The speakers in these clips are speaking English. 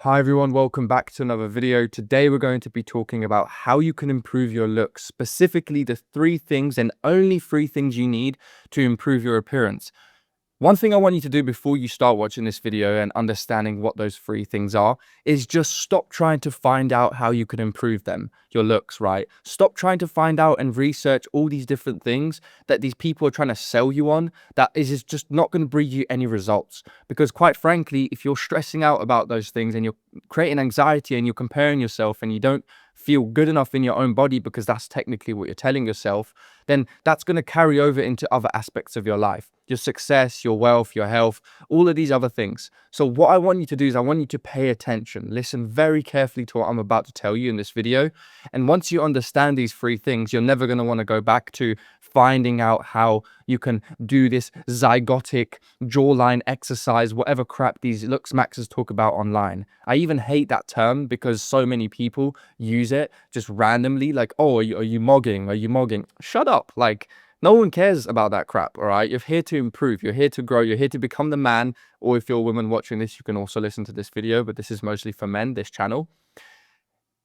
Hi everyone, welcome back to another video. Today we're going to be talking about how you can improve your looks, specifically the 3 things and only 3 things you need to improve your appearance. One thing I want you to do before you start watching this video and understanding what those 3 things are is just stop trying to find out how you can improve them, your looks, right? Stop trying to find out and research all these different things that these people are trying to sell you on that is just not going to bring you any results. Because quite frankly, if you're stressing out about those things and you're creating anxiety and you're comparing yourself and you don't feel good enough in your own body because that's technically what you're telling yourself, then that's going to carry over into other aspects of your life, your success, your wealth, your health, all of these other things. So what I want you to do is I want you to pay attention, listen very carefully to what I'm about to tell you in this video. And once you understand these 3 things, you're never going to want to go back to finding out how you can do this zygotic jawline exercise, whatever crap these Looksmaxxers talk about online. I even hate that term because so many people use it just randomly, like, oh, are you mogging? Are you mogging? Shut up. Like, no one cares about that crap, all right? You're here to improve. You're here to grow. You're here to become the man. Or if you're a woman watching this, you can also listen to this video, but this is mostly for men, this channel.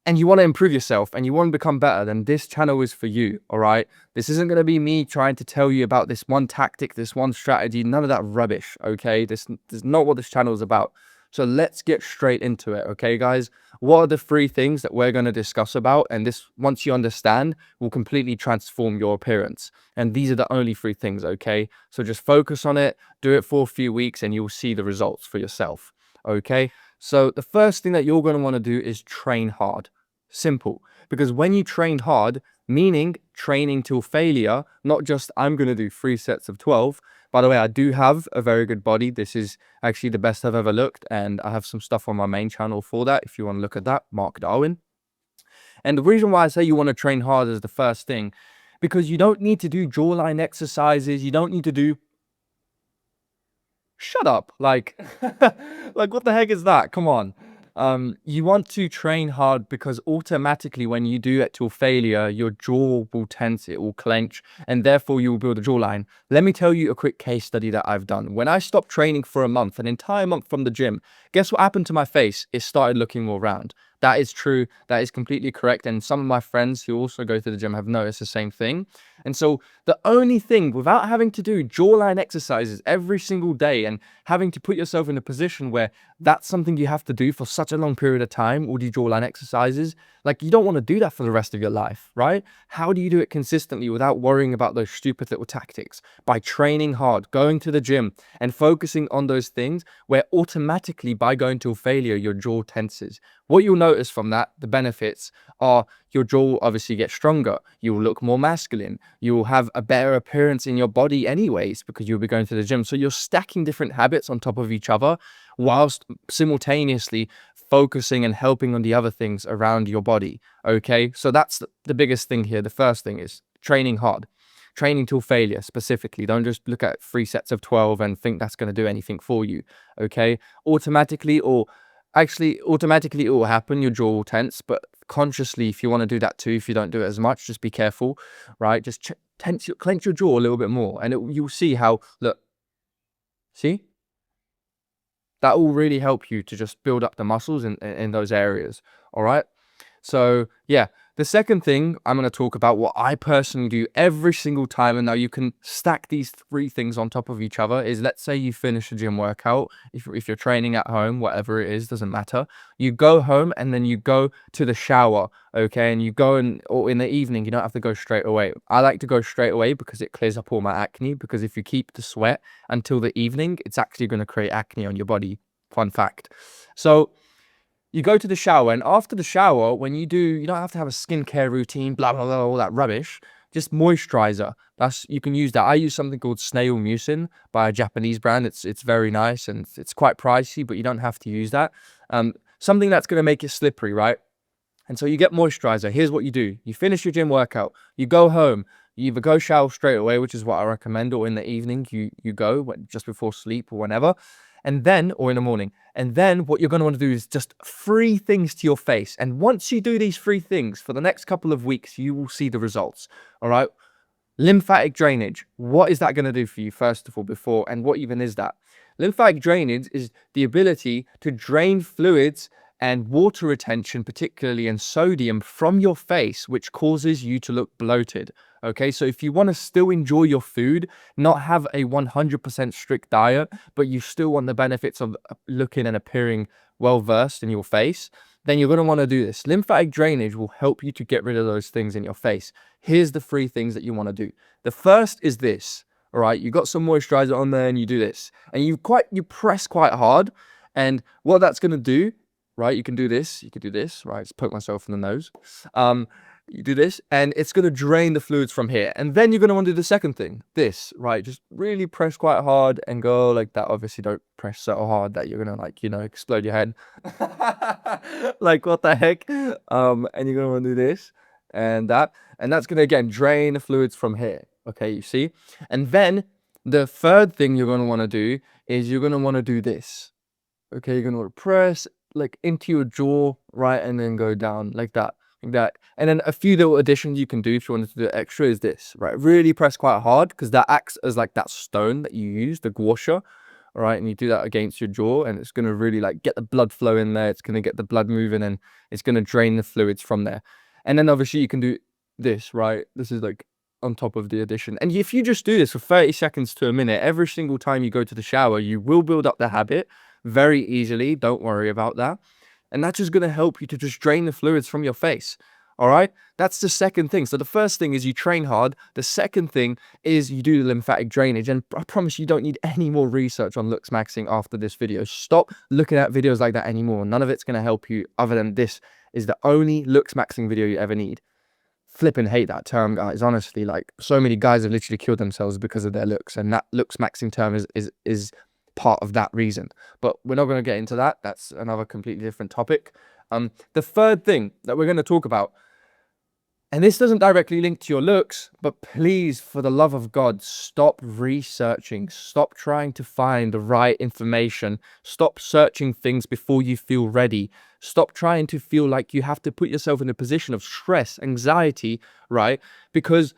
And you want to improve yourself and you want to become better, then this channel is for you, all right? This isn't going to be me trying to tell you about this one tactic, this one strategy, none of that rubbish, okay? This is not what this channel is about. So let's get straight into it, okay, guys? What are the 3 things that we're going to discuss about? And this, once you understand, will completely transform your appearance. And these are the only 3 things, okay? So just focus on it, do it for a few weeks, and you'll see the results for yourself, okay? So the first thing that you're going to want to do is train hard. Simple. Because when you train hard, meaning training till failure, not just I'm going to do 3 sets of 12. By the way, I do have a very good body. This is actually the best I've ever looked. And I have some stuff on my main channel for that. If you want to look at that, Mark Darwin. And the reason why I say you want to train hard is the first thing, because you don't need to do jawline exercises. You don't need to do... Shut up. Like, like what the heck is that? Come on. You want to train hard because automatically when you do it till failure, your jaw will tense, it will clench, and therefore you will build a jawline. Let me tell you a quick case study that I've done. When I stopped training for a month, an entire month from the gym, guess what happened to my face? It started looking more round. That is true. That is completely correct. And some of my friends who also go to the gym have noticed the same thing. And so the only thing, without having to do jawline exercises every single day and having to put yourself in a position where that's something you have to do for such a long period of time, all these jawline exercises, like you don't want to do that for the rest of your life, right? How do you do it consistently without worrying about those stupid little tactics? By training hard, going to the gym and focusing on those things where automatically by going to failure, your jaw tenses. What you'll notice from that, the benefits are your jaw will obviously get stronger. You will look more masculine. You will have a better appearance in your body anyways because you'll be going to the gym. So you're stacking different habits on top of each other whilst simultaneously focusing and helping on the other things around your body, okay? So that's the biggest thing here. The first thing is training hard. Training till failure specifically. Don't just look at 3 sets of 12 and think that's going to do anything for you, okay? Automatically it will happen, your jaw will tense, but consciously, if you want to do that too, if you don't do it as much, just be careful, right? Just clench your jaw a little bit more, and you'll see how, look, see? That will really help you to just build up the muscles in those areas, all right? So, yeah. The second thing I'm going to talk about, what I personally do every single time, and now you can stack these 3 things on top of each other, is let's say you finish a gym workout, if you're training at home, whatever it is, doesn't matter. You go home and then you go to the shower, okay? And you go or in the evening, you don't have to go straight away. I like to go straight away because it clears up all my acne, because if you keep the sweat until the evening, it's actually going to create acne on your body. Fun fact. So you go to the shower, and after the shower, when you do, you don't have to have a skincare routine, blah, blah, blah, all that rubbish. Just moisturizer. You can use that. I use something called Snail Mucin by a Japanese brand. It's very nice, and it's quite pricey, but you don't have to use that. Something that's going to make it slippery, right? And so you get moisturizer. Here's what you do. You finish your gym workout. You go home. You either go shower straight away, which is what I recommend, or in the evening, you go just before sleep or whenever. And then, or in the morning, and then what you're going to want to do is just 3 things to your face. And once you do these 3 things for the next couple of weeks, you will see the results. All right. Lymphatic drainage. What is that going to do for you, first of all, before? And what even is that? Lymphatic drainage is the ability to drain fluids and water retention, particularly in sodium, from your face, which causes you to look bloated. Okay, so if you want to still enjoy your food, not have a 100% strict diet, but you still want the benefits of looking and appearing well versed in your face, then you're going to want to do this. Lymphatic drainage will help you to get rid of those things in your face. Here's the 3 things that you want to do. The first is this. All right, you got some moisturizer on there and you do this, and you press quite hard, and what that's going to do, right, you can do this, right, just poke myself in the nose. You do this, and it's going to drain the fluids from here. And then you're going to want to do the second thing, this, right? Just really press quite hard and go like that. Obviously, don't press so hard that you're going to, like, you know, explode your head. Like, what the heck? And you're going to want to do this and that. And that's going to, again, drain the fluids from here. Okay, you see? And then the third thing you're going to want to do is you're going to want to do this. Okay, you're going to want to press, like, into your jaw, right? And then go down like that. Like that. And then a few little additions you can do if you wanted to do extra is this, right? Really press quite hard, because that acts as like that stone that you use, the gua sha, all right? And you do that against your jaw, and it's going to really like get the blood flow in there. It's going to get the blood moving, and it's going to drain the fluids from there. And then obviously you can do this, right? This is like on top of the addition. And if you just do this for 30 seconds to a minute, every single time you go to the shower, you will build up the habit very easily. Don't worry about that. And that's just going to help you to just drain the fluids from your face. All right, that's the second thing. So the first thing is you train hard. The second thing is you do the lymphatic drainage. And I promise you don't need any more research on Looksmaxxing after this video. Stop looking at videos like that anymore. None of it's going to help you, other than this is the only Looksmaxxing video you ever need. Flipping hate that term, guys. Honestly, like, so many guys have literally killed themselves because of their looks, and that Looksmaxxing term is part of that reason. But we're not going to get into that. That's another completely different topic. The third thing that we're going to talk about, and this doesn't directly link to your looks, but please, for the love of God, stop researching. Stop trying to find the right information. Stop searching things before you feel ready. Stop trying to feel like you have to put yourself in a position of stress, anxiety, right? Because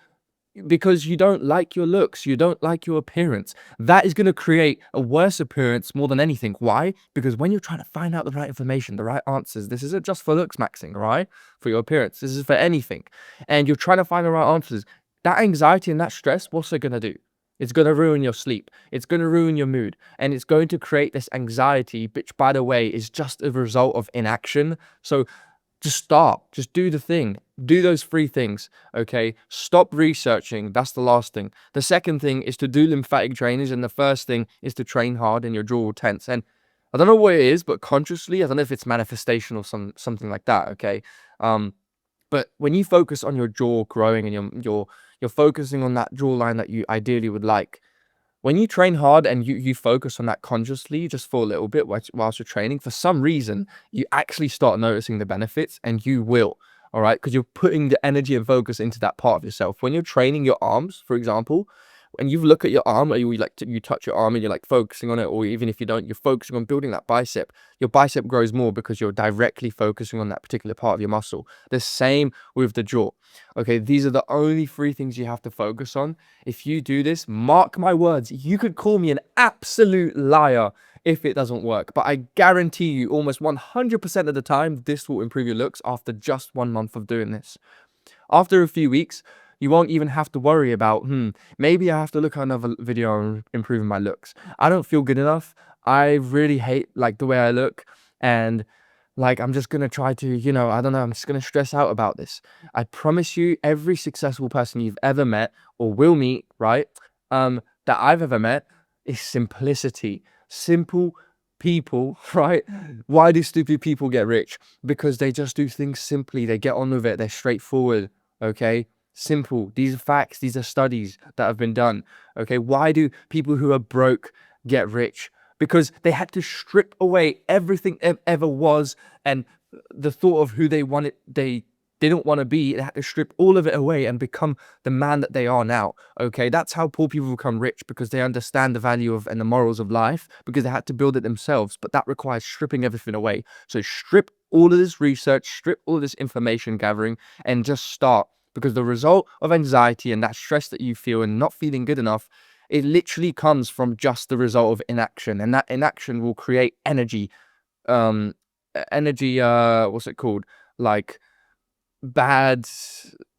you don't like your looks, you don't like your appearance. That is going to create a worse appearance more than anything. Why? Because when you're trying to find out the right information, the right answers, this isn't just for Looksmaxxing, right? For your appearance, this is for anything. And you're trying to find the right answers. That anxiety and that stress, what's it going to do? It's going to ruin your sleep. It's going to ruin your mood. And it's going to create this anxiety, which, by the way, is just a result of inaction. So just stop. Just do the thing. Do those 3 things, okay? Stop researching. That's the last thing. The second thing is to do lymphatic drainage, and the first thing is to train hard and your jaw will tense. And I don't know what it is, but consciously, I don't know if it's manifestation or something like that, okay? But when you focus on your jaw growing and you're focusing on that jawline that you ideally would like, when you train hard and you focus on that consciously just for a little bit whilst you're training, for some reason, you actually start noticing the benefits, and you will, all right? Because you're putting the energy and focus into that part of yourself. When you're training your arms, for example, when you look at your arm, or you touch your arm and you're like focusing on it, or even if you don't, you're focusing on building that bicep, your bicep grows more because you're directly focusing on that particular part of your muscle. The same with the jaw. Okay, these are the only 3 things you have to focus on. If you do this, mark my words, you could call me an absolute liar if it doesn't work, but I guarantee you almost 100% of the time, this will improve your looks after just 1 month of doing this. After a few weeks, you won't even have to worry about, maybe I have to look at another video on improving my looks. I don't feel good enough. I really hate, like, the way I look. And, like, I'm just going to try to, you know, I don't know, I'm just going to stress out about this. I promise you, every successful person you've ever met or will meet, right, that I've ever met, is simplicity. Simple people, right? Why do stupid people get rich? Because they just do things simply. They get on with it. They're straightforward, okay? Simple. These are facts. These are studies that have been done. Okay, why do people who are broke get rich? Because they had to strip away everything ever was, and the thought of who they didn't want to be. They had to strip all of it away and become the man that they are now. Okay, that's how poor people become rich, because they understand the value of and the morals of life, because they had to build it themselves. But that requires stripping everything away. So strip all of this research, strip all of this information gathering, and just start. Because the result of anxiety and that stress that you feel and not feeling good enough, it literally comes from just the result of inaction. And that inaction will create energy energy, what's it called? Like bad,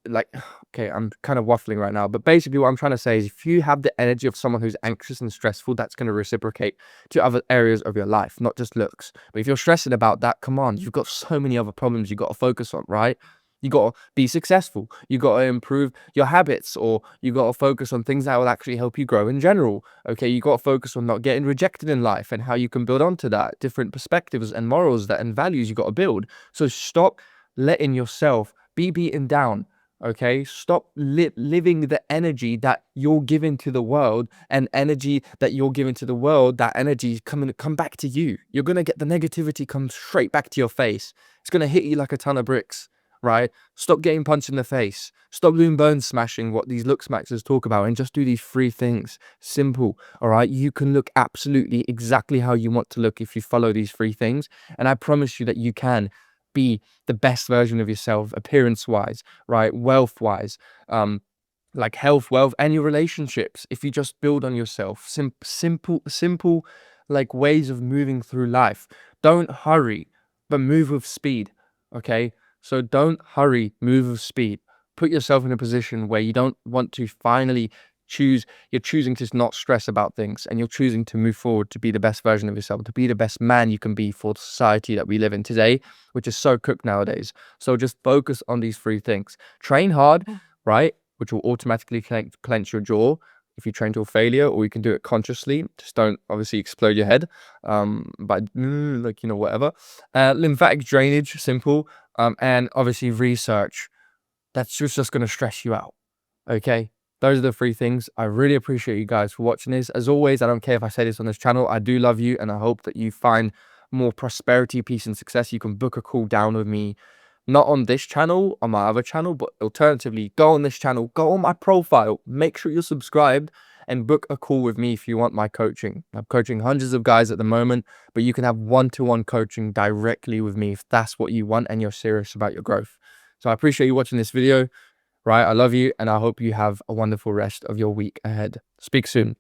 like, okay, I'm kind of waffling right now, but basically what I'm trying to say is if you have the energy of someone who's anxious and stressful, that's going to reciprocate to other areas of your life, not just looks. But if you're stressing about that, come on, you've got so many other problems you got to focus on, right? You got to be successful. You got to improve your habits, or you got to focus on things that will actually help you grow in general. Okay, you got to focus on not getting rejected in life and how you can build onto that, different perspectives and morals that and values you got to build. So stop letting yourself be beaten down. Okay, stop living the energy that you're giving to the world, and energy that you're giving to the world, that energy come back to you. You're gonna get the negativity come straight back to your face. It's gonna hit you like a ton of bricks, right? Stop getting punched in the face. Stop doing bone smashing, what these Looksmaxxers talk about, and just do these 3 things. Simple, all right? You can look absolutely exactly how you want to look if you follow these 3 things, and I promise you that you can be the best version of yourself, appearance wise, right? Wealth wise, like health, wealth, and your relationships. If you just build on yourself, simple, like ways of moving through life. Don't hurry, but move with speed. Okay. So don't hurry, move with speed. Put yourself in a position where you don't want to finally choose, you're choosing to not stress about things, and you're choosing to move forward to be the best version of yourself, to be the best man you can be for the society that we live in today, which is so cooked nowadays. So just focus on these 3 things. Train hard, right? Which will automatically clench your jaw if you train to a failure, or you can do it consciously. Just don't obviously explode your head by like, you know, whatever. Lymphatic drainage, simple. And obviously research. That's just going to stress you out. Okay, those are the 3 things. I really appreciate you guys for watching this. As always, I don't care if I say this on this channel, I do love you, and I hope that you find more prosperity, peace, and success. You can book a call down with me, not on this channel, on my other channel, but alternatively, go on this channel, go on my profile, make sure you're subscribed, and book a call with me if you want my coaching. I'm coaching hundreds of guys at the moment, but you can have one-to-one coaching directly with me if that's what you want and you're serious about your growth. So I appreciate you watching this video. Right, I love you, and I hope you have a wonderful rest of your week ahead. Speak soon.